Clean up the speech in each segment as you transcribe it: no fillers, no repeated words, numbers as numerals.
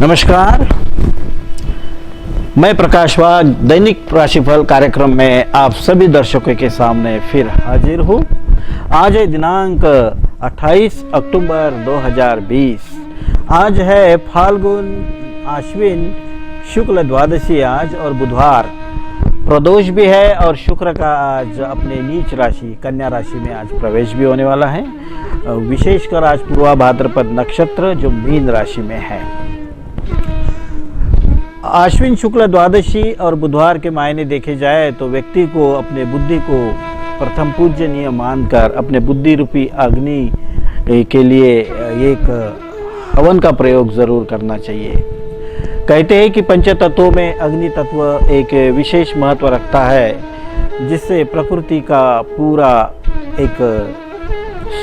नमस्कार, मैं प्रकाश वाघ दैनिक राशिफल कार्यक्रम में आप सभी दर्शकों के सामने फिर हाजिर हूँ। आज है दिनांक 28 अक्टूबर 2020। आज है फाल्गुन आश्विन शुक्ल द्वादशी आज और बुधवार प्रदोष भी है और शुक्र का आज अपने नीच राशि कन्या राशि में आज प्रवेश भी होने वाला है। विशेषकर आज पूर्वा भाद्रपद नक्षत्र जो मीन राशि में है। आश्विन शुक्ल द्वादशी और बुधवार के मायने देखे जाए तो व्यक्ति को अपने बुद्धि को प्रथम पूजनीय मानकर अपने बुद्धि रूपी अग्नि के लिए एक हवन का प्रयोग जरूर करना चाहिए। कहते हैं कि पंच तत्वों में अग्नि तत्व एक विशेष महत्व रखता है, जिससे प्रकृति का पूरा एक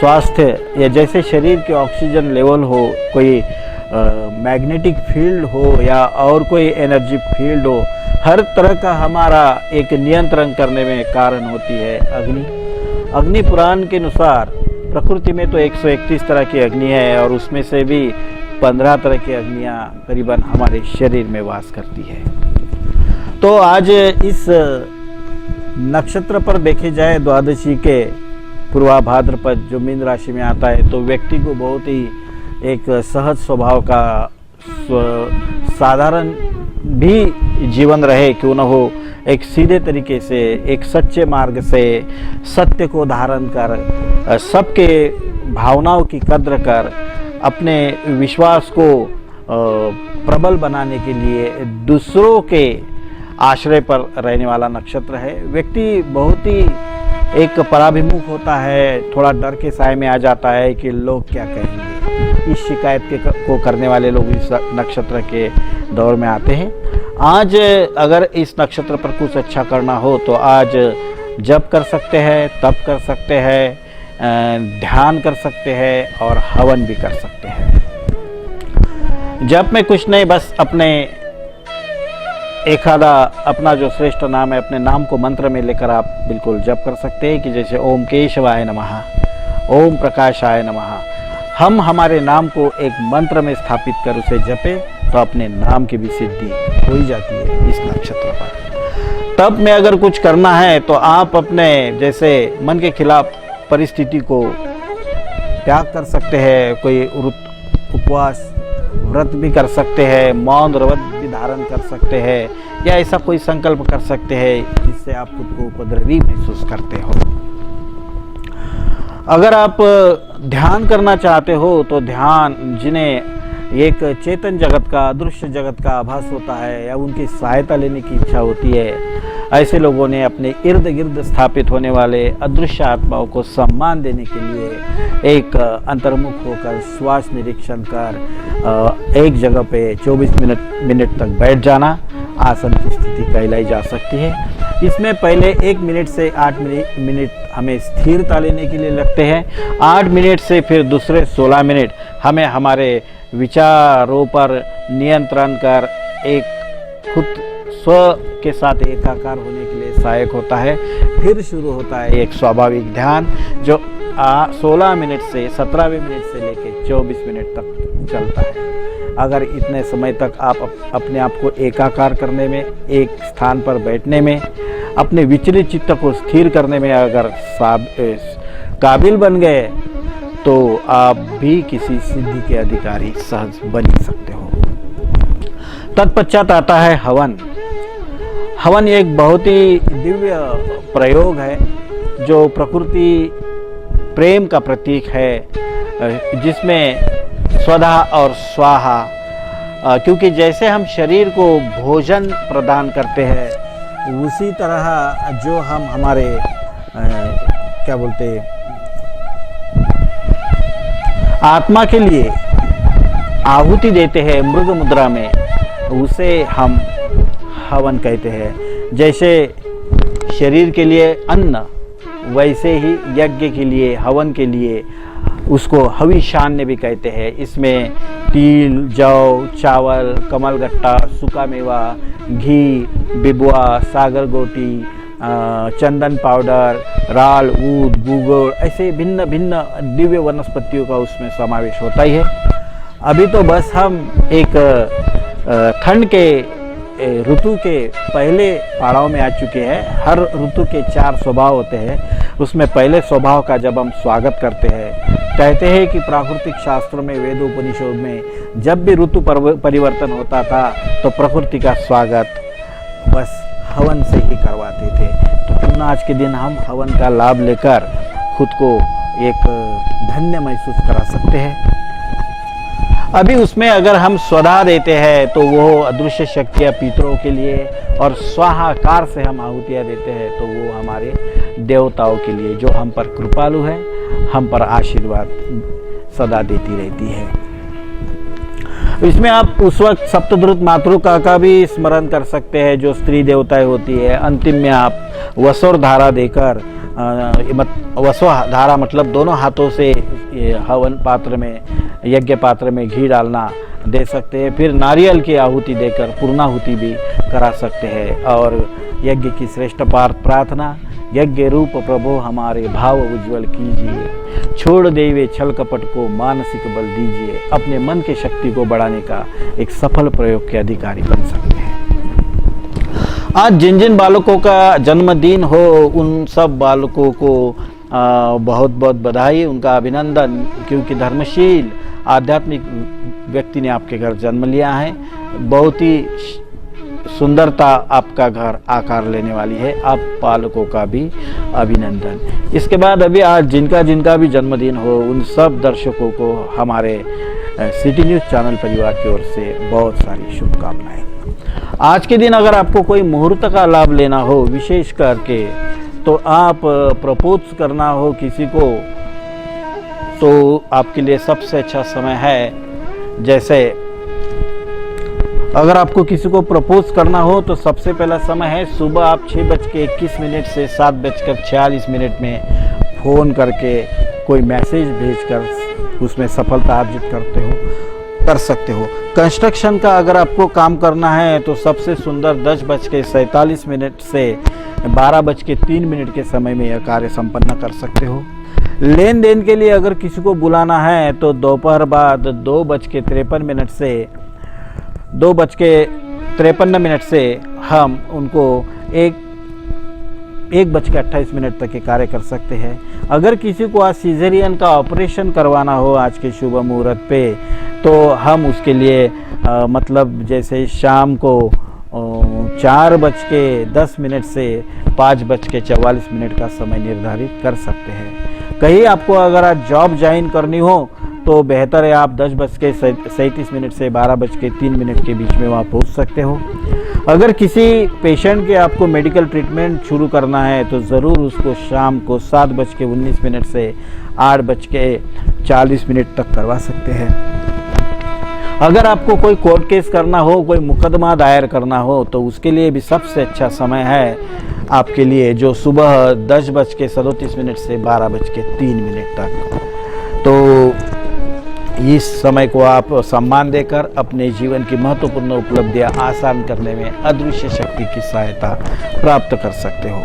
स्वास्थ्य या जैसे शरीर के ऑक्सीजन लेवल हो, कोई मैग्नेटिक फील्ड हो या और कोई एनर्जी फील्ड हो, हर तरह का हमारा एक नियंत्रण करने में कारण होती है अग्नि। अग्नि पुराण के अनुसार प्रकृति में तो 131 तरह की अग्नि है और उसमें से भी 15 तरह की अग्नियाँ करीबन हमारे शरीर में वास करती है। तो आज इस नक्षत्र पर देखे जाए द्वादशी के पूर्वा भाद्रपद जो मीन राशि में आता है, तो व्यक्ति को बहुत ही एक सहज स्वभाव का साधारण भी जीवन रहे क्यों न हो, एक सीधे तरीके से एक सच्चे मार्ग से सत्य को धारण कर सबके भावनाओं की कद्र कर अपने विश्वास को प्रबल बनाने के लिए दूसरों के आश्रय पर रहने वाला नक्षत्र है। व्यक्ति बहुत ही एक पराभिमुख होता है, थोड़ा डर के साए में आ जाता है कि लोग क्या कहेंगे। इस शिकायत को करने वाले लोग इस नक्षत्र के दौर में आते हैं। आज अगर इस नक्षत्र पर कुछ अच्छा करना हो तो आज जप कर सकते हैं, तप कर सकते हैं, ध्यान कर सकते हैं और हवन भी कर सकते हैं। जप में कुछ नहीं, बस अपने एखादा अपना जो श्रेष्ठ नाम है, अपने नाम को मंत्र में लेकर आप बिल्कुल जप कर सकते हैं कि जैसे ओम केशवाय नमः, ओम प्रकाशाय नमः। हम हमारे नाम को एक मंत्र में स्थापित कर उसे जपे तो अपने नाम की भी सिद्धि हो ही जाती है इस नक्षत्र पर। तब में अगर कुछ करना है तो आप अपने जैसे मन के खिलाफ परिस्थिति को त्याग कर सकते हैं, कोई उपवास व्रत भी कर सकते हैं, मौन व्रत भी धारण कर सकते हैं, या ऐसा कोई संकल्प कर सकते हैं जिससे आप खुद को उपद्रवी महसूस करते हो। अगर आप ध्यान करना चाहते हो तो ध्यान जिन्हें एक चेतन जगत का, अदृश्य जगत का आभास होता है या उनकी सहायता लेने की इच्छा होती है, ऐसे लोगों ने अपने इर्द गिर्द स्थापित होने वाले अदृश्य आत्माओं को सम्मान देने के लिए एक अंतर्मुख होकर श्वास निरीक्षण कर एक जगह पे 24 मिनट तक बैठ जाना आसन की स्थिति कहलाई जा सकती है। इसमें पहले 1 मिनट से 8 मिनट हमें स्थिरता लेने के लिए लगते हैं। 8 मिनट से फिर दूसरे 16 मिनट हमें हमारे विचारों पर नियंत्रण कर एक खुद स्व के साथ एकाकार होने के लिए सहायक होता है। फिर शुरू होता है एक स्वाभाविक ध्यान जो 16 मिनट से 17वें मिनट से लेकर 24 मिनट तक चलता है। अगर इतने समय तक आप अपने आप को एकाकार करने में, एक स्थान पर बैठने में, अपने विचलित चित्त को स्थिर करने में अगर काबिल बन गए तो आप भी किसी सिद्धि के अधिकारी सहज बन ही सकते हो। तत्पश्चात आता है हवन। हवन एक बहुत ही दिव्य प्रयोग है जो प्रकृति प्रेम का प्रतीक है, जिसमें स्वधा और स्वाहा, क्योंकि जैसे हम शरीर को भोजन प्रदान करते हैं उसी तरह जो हम हमारे क्या बोलते आत्मा के लिए आहुति देते हैं मृग मुद्रा में, उसे हम हवन कहते हैं। जैसे शरीर के लिए अन्न, वैसे ही यज्ञ के लिए, हवन के लिए उसको हविष्यान्न भी कहते हैं। इसमें तिल, जौ, चावल, कमलगट्टा, सूखा मेवा, घी, बिबुआ, सागर गोटी, चंदन पाउडर, राल, ऊद, गुगुड़, ऐसे भिन्न भिन्न दिव्य वनस्पतियों का उसमें समावेश होता ही है। अभी तो बस हम एक ठंड के ऋतु के पहले पड़ाव में आ चुके हैं। हर ऋतु के 4 स्वभाव होते हैं, उसमें पहले स्वभाव का जब हम स्वागत करते हैं, कहते हैं कि प्राकृतिक शास्त्रों में, वेद उपनिषद में जब भी ऋतु परिवर्तन होता था तो प्रकृति का स्वागत बस हवन से ही करवाते थे। तो क्यों ना आज के दिन हम हवन का लाभ लेकर खुद को एक धन्य महसूस करा सकते हैं। अभी उसमें अगर हम स्वधा देते हैं तो वो अदृश्य शक्तियाँ पितरों के लिए, और स्वाहाकार से हम आहुतियाँ देते हैं तो वो हमारे देवताओं के लिए, जो हम पर कृपालु है, हम पर आशीर्वाद सदा देती रहती है। इसमें आप उस वक्त सप्तद्रुत मातृका का भी स्मरण कर सकते हैं, जो स्त्री देवताएं होती है। अंतिम में आप वसोर धारा देकर, वसो धारा मतलब दोनों हाथों से हवन पात्र में, यज्ञ पात्र में घी डालना दे सकते हैं। फिर नारियल की आहुति देकर पूर्णाहुति भी करा सकते हैं। और यज्ञ की श्रेष्ठ प्रार्थना, यज्ञ रूप प्रभु हमारे भाव उज्ज्वल कीजिए, छोड़ देवे छल कपट को मानसिक बल दीजिए, अपने मन की शक्ति को बढ़ाने का एक सफल प्रयोग के अधिकारी बन सकते हैं। आज जिन जिन बालकों का जन्मदिन हो, उन सब बालकों को बहुत बहुत बधाई, उनका अभिनंदन, क्योंकि धर्मशील आध्यात्मिक व्यक्ति ने आपके घर जन्म लिया है। बहुत ही सुंदरता आपका घर आकार लेने वाली है। आप बालकों का भी अभिनंदन। इसके बाद अभी आज जिनका जिनका भी जन्मदिन हो, उन सब दर्शकों को हमारे सिटी न्यूज़ चैनल परिवार की ओर से बहुत सारी शुभकामनाएं। आज के दिन अगर आपको कोई मुहूर्त का लाभ लेना हो, विशेष करके तो आप प्रपोज करना हो किसी को, तो आपके लिए सबसे अच्छा समय है। जैसे अगर आपको किसी को प्रपोज करना हो तो सबसे पहला समय है सुबह आप 6:21 से 7:46 में फ़ोन करके कोई मैसेज भेजकर उसमें सफलता अर्जित कर सकते हो। कंस्ट्रक्शन का अगर आपको काम करना है तो सबसे सुंदर 10:47 से 12:03 के समय में यह कार्य संपन्न कर सकते हो। लेन देन के लिए अगर किसी को बुलाना है तो दोपहर बाद 2:53 से 2:53 से हम उनको 1:28 तक के कार्य कर सकते हैं। अगर किसी को आज सीजरियन का ऑपरेशन करवाना हो आज के शुभ मुहूर्त पे, तो हम उसके लिए मतलब जैसे शाम को 4:10 से 5:44 का समय निर्धारित कर सकते हैं। कहीं आपको अगर आज जॉब ज्वाइन करनी हो तो बेहतर है आप 10:37 से 12:03 के बीच में वहाँ पहुँच सकते हो। अगर किसी पेशेंट के आपको मेडिकल ट्रीटमेंट शुरू करना है तो ज़रूर उसको शाम को 7:19 से 8:40 तक करवा सकते हैं। अगर आपको कोई कोर्ट केस करना हो, कोई मुकदमा दायर करना हो, तो उसके लिए भी सबसे अच्छा समय है आपके लिए जो सुबह 10:37 से 12:03 तक। तो इस समय को आप सम्मान देकर अपने जीवन की महत्वपूर्ण उपलब्धियां आसान करने में अदृश्य शक्ति की सहायता प्राप्त कर सकते हो।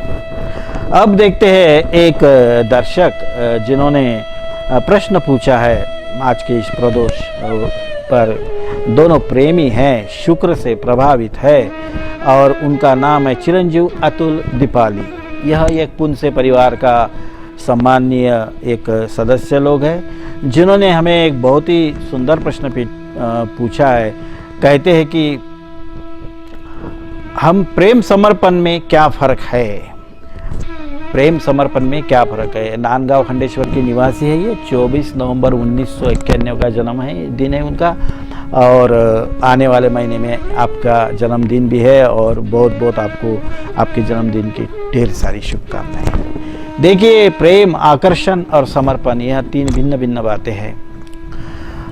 अब देखते हैं एक दर्शक जिन्होंने प्रश्न पूछा है आज के इस प्रदोष पर। दोनों प्रेमी हैं, शुक्र से प्रभावित है और उनका नाम है चिरंजीव अतुल दीपाली। यह एक पुंसे परिवार का सम्माननीय एक सदस्य लोग हैं, जिन्होंने हमें एक बहुत ही सुंदर प्रश्न पूछा है। कहते हैं कि हम प्रेम समर्पण में क्या फ़र्क है, प्रेम समर्पण में क्या फ़र्क है। नांदगांव खंडेश्वर की निवासी है ये। 24 नवंबर 1991 का जन्म है, दिन है उनका, और आने वाले महीने में आपका जन्मदिन भी है और बहुत बहुत आपको आपके जन्मदिन की ढेर सारी शुभकामनाएं। देखिए, प्रेम, आकर्षण और समर्पण, यह 3 भिन्न भिन्न बातें हैं।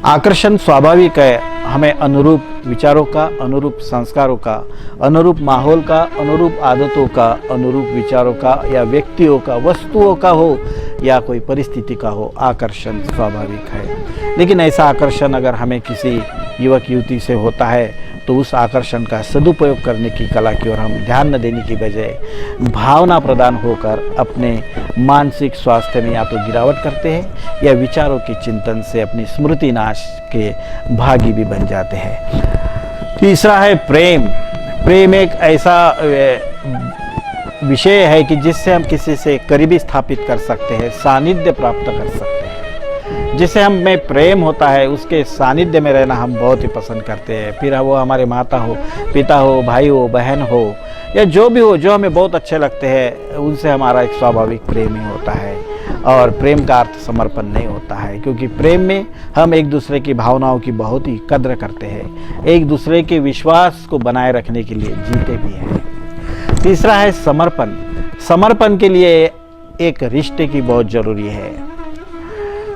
आकर्षण स्वाभाविक है, हमें अनुरूप विचारों का, अनुरूप संस्कारों का, अनुरूप माहौल का, अनुरूप आदतों का, अनुरूप विचारों का या व्यक्तियों का, वस्तुओं का हो या कोई परिस्थिति का हो, आकर्षण स्वाभाविक है। लेकिन ऐसा आकर्षण अगर हमें किसी युवक युवती से होता है तो तो उस आकर्षण का सदुपयोग करने की कला की ओर हम ध्यान न देने की बजाय भावना प्रदान होकर अपने मानसिक स्वास्थ्य में या तो गिरावट करते हैं या विचारों के चिंतन से अपनी स्मृति नाश के भागी भी बन जाते हैं। तीसरा है प्रेम। प्रेम एक ऐसा विषय है कि जिससे हम किसी से करीबी स्थापित कर सकते हैं, सानिध्य प्राप्त कर सकते हैं। जिसे हम में प्रेम होता है उसके सानिध्य में रहना हम बहुत ही पसंद करते हैं। फिर वो हमारे माता हो, पिता हो, भाई हो, बहन हो या जो भी हो, जो हमें बहुत अच्छे लगते हैं, उनसे हमारा एक स्वाभाविक प्रेम ही होता है। और प्रेम का अर्थ समर्पण नहीं होता है, क्योंकि प्रेम में हम एक दूसरे की भावनाओं की बहुत ही कद्र करते हैं, एक दूसरे के विश्वास को बनाए रखने के लिए जीते भी हैं। तीसरा है समर्पण। समर्पण के लिए एक रिश्ते की बहुत जरूरी है।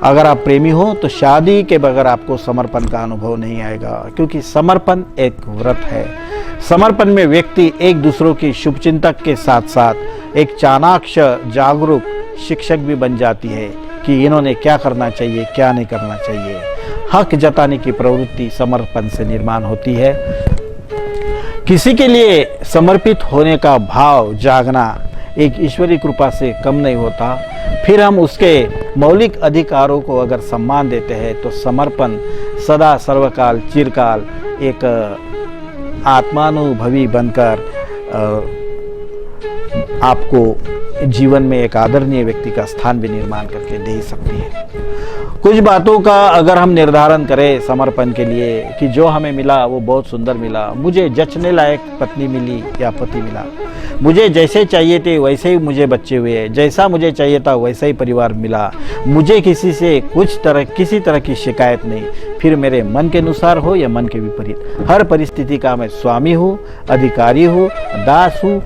अगर आप प्रेमी हो तो शादी के बगैर आपको समर्पण का अनुभव नहीं आएगा, क्योंकि समर्पण एक व्रत है। समर्पण में व्यक्ति एक दूसरों की शुभचिंतक के साथ साथ एक चाणाक्ष जागरूक शिक्षक भी बन जाती है कि इन्होंने क्या करना चाहिए, क्या नहीं करना चाहिए। हक जताने की प्रवृत्ति समर्पण से निर्माण होती है। किसी के लिए समर्पित होने का भाव जागना एक ईश्वरीय कृपा से कम नहीं होता। फिर हम उसके मौलिक अधिकारों को अगर सम्मान देते हैं तो समर्पण सदा सर्वकाल चिरकाल एक आत्मानुभवी बनकर आपको जीवन में एक आदरणीय व्यक्ति का स्थान भी निर्माण करके दे सकती है। कुछ बातों का अगर हम निर्धारण करें समर्पण के लिए कि जो हमें मिला वो बहुत सुंदर मिला, मुझे जचने लायक पत्नी मिली या पति मिला, मुझे जैसे चाहिए थे वैसे ही मुझे बच्चे हुए, जैसा मुझे चाहिए था वैसा ही परिवार मिला, मुझे किसी से किसी तरह की शिकायत नहीं, फिर मेरे मन के अनुसार हो या मन के विपरीत, हर परिस्थिति का मैं स्वामी हूँ, अधिकारी हूँ, दास हूँ,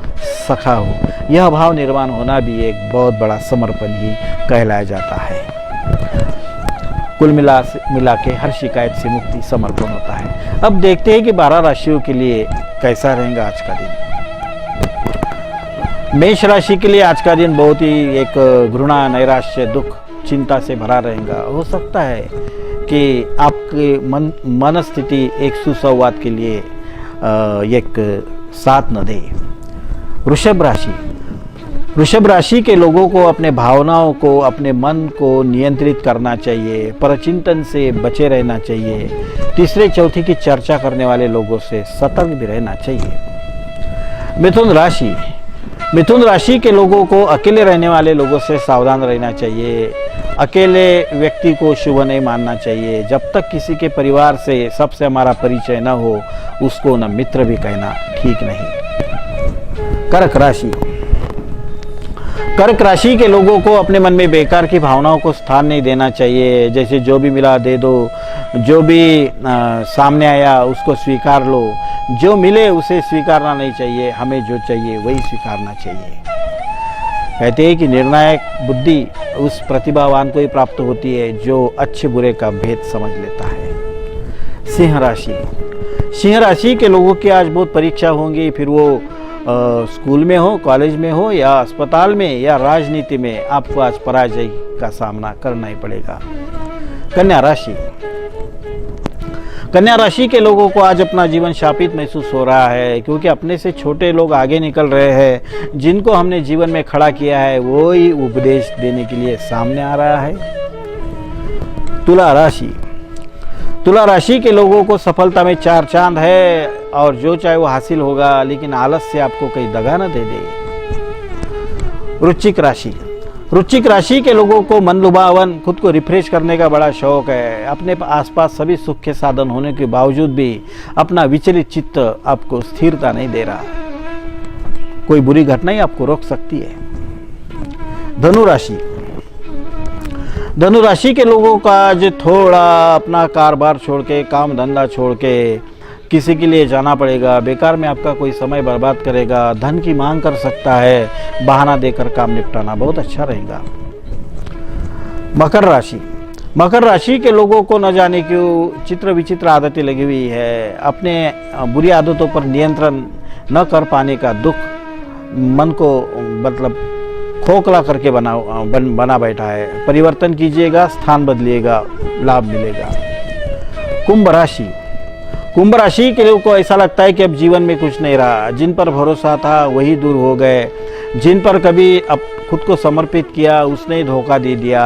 सखा हूँ। यह भाव निर्माण होना भी एक बहुत बड़ा समर्पण ही कहलाया जाता है। कुल मिला के हर शिकायत से मुक्ति समर्पण होता है। अब देखते हैं कि 12 राशियों के लिए कैसा रहेगा आज का दिन। मेष राशि के लिए आज का दिन बहुत ही एक घृणा, नैराश्य, दुख, चिंता से भरा रहेगा। हो सकता है कि आपके मन स्थिति एक सुसंवाद के लिए एक साथ न दे। वृषभ राशि के लोगों को अपने भावनाओं को, अपने मन को नियंत्रित करना चाहिए, परचिंतन से बचे रहना चाहिए, तीसरे चौथे की चर्चा करने वाले लोगों से सतर्क भी रहना चाहिए। मिथुन राशि के लोगों को अकेले रहने वाले लोगों से सावधान रहना चाहिए। अकेले व्यक्ति को शुभ नहीं मानना चाहिए। जब तक किसी के परिवार से सबसे हमारा परिचय न हो उसको न मित्र भी कहना ठीक नहीं। कर्क राशि के लोगों को अपने मन में बेकार की भावनाओं को स्थान नहीं देना चाहिए। जैसे जो भी मिला दे दो, जो भी सामने आया उसको स्वीकार लो, जो मिले उसे स्वीकारना नहीं चाहिए, हमें जो चाहिए वही स्वीकारना चाहिए। कहते हैं कि निर्णायक बुद्धि उस प्रतिभावान को ही प्राप्त होती है जो अच्छे बुरे का भेद समझ लेता है। सिंह राशि के लोगों की आज बहुत परीक्षा होंगी, फिर वो स्कूल में हो, कॉलेज में हो या अस्पताल में या राजनीति में, आपको आज पराजय का सामना करना ही पड़ेगा। कन्या राशि के लोगों को आज अपना जीवन शापित महसूस हो रहा है, क्योंकि अपने से छोटे लोग आगे निकल रहे हैं। जिनको हमने जीवन में खड़ा किया है वो ही उपदेश देने के लिए सामने आ रहा है। तुला राशि के लोगों को सफलता में 4 चांद है और जो चाहे वो हासिल होगा, लेकिन आलस से आपको कहीं दगा न दे दे। वृश्चिक राशि के लोगों को मन लुभावन, खुद को रिफ्रेश करने का बड़ा शौक है। अपने आसपास सभी सुख के साधन होने के बावजूद भी अपना विचलित चित्त आपको स्थिरता नहीं दे रहा। कोई बुरी घटना ही आपको रोक सकती है। धनु राशि के लोगों का आज थोड़ा अपना कारोबार छोड़ के, काम धंधा छोड़ के किसी के लिए जाना पड़ेगा। बेकार में आपका कोई समय बर्बाद करेगा, धन की मांग कर सकता है, बहाना देकर काम निपटाना बहुत अच्छा रहेगा। मकर राशि के लोगों को न जाने क्यों चित्र विचित्र आदतें लगी हुई है। अपने बुरी आदतों पर नियंत्रण न कर पाने का दुख मन को मतलब खोखला करके बना बैठा है। परिवर्तन कीजिएगा, स्थान बदलिएगा, लाभ मिलेगा। कुंभ राशि के लोगों को ऐसा लगता है कि अब जीवन में कुछ नहीं रहा, जिन पर भरोसा था वही दूर हो गए, जिन पर कभी अब खुद को समर्पित किया उसने ही धोखा दे दिया।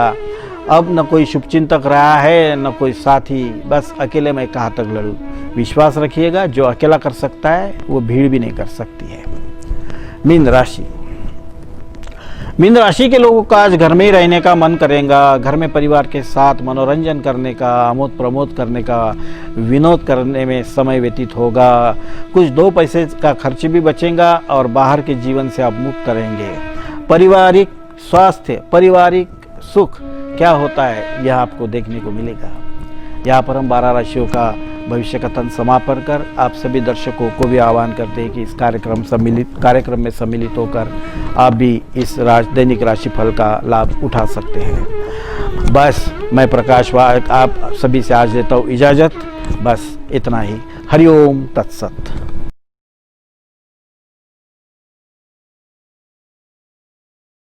अब न कोई शुभचिंतक रहा है न कोई साथी, बस अकेले मैं कहाँ तक लड़ूं। विश्वास रखिएगा, जो अकेला कर सकता है वो भीड़ भी नहीं कर सकती है। मीन राशि, मीन राशि के लोगों का आज घर में ही रहने का मन करेगा। घर में परिवार के साथ मनोरंजन करने का, आमोद प्रमोद करने का, विनोद करने में समय व्यतीत होगा। कुछ 2 पैसे का खर्च भी बचेगा और बाहर के जीवन से आप मुक्त रहेंगे। पारिवारिक स्वास्थ्य, पारिवारिक सुख क्या होता है यह आपको देखने को मिलेगा। यहाँ पर हम 12 राशियों का भविष्य कथन समापन कर आप सभी दर्शकों को भी आह्वान करते हैं कि इस कार्यक्रम में सम्मिलित होकर आप भी इस दैनिक राशिफल का लाभ उठा सकते हैं। बस मैं प्रकाश वाग आप सभी से आज लेता हूँ इजाज़त। बस इतना ही। हरिओम तत्सत।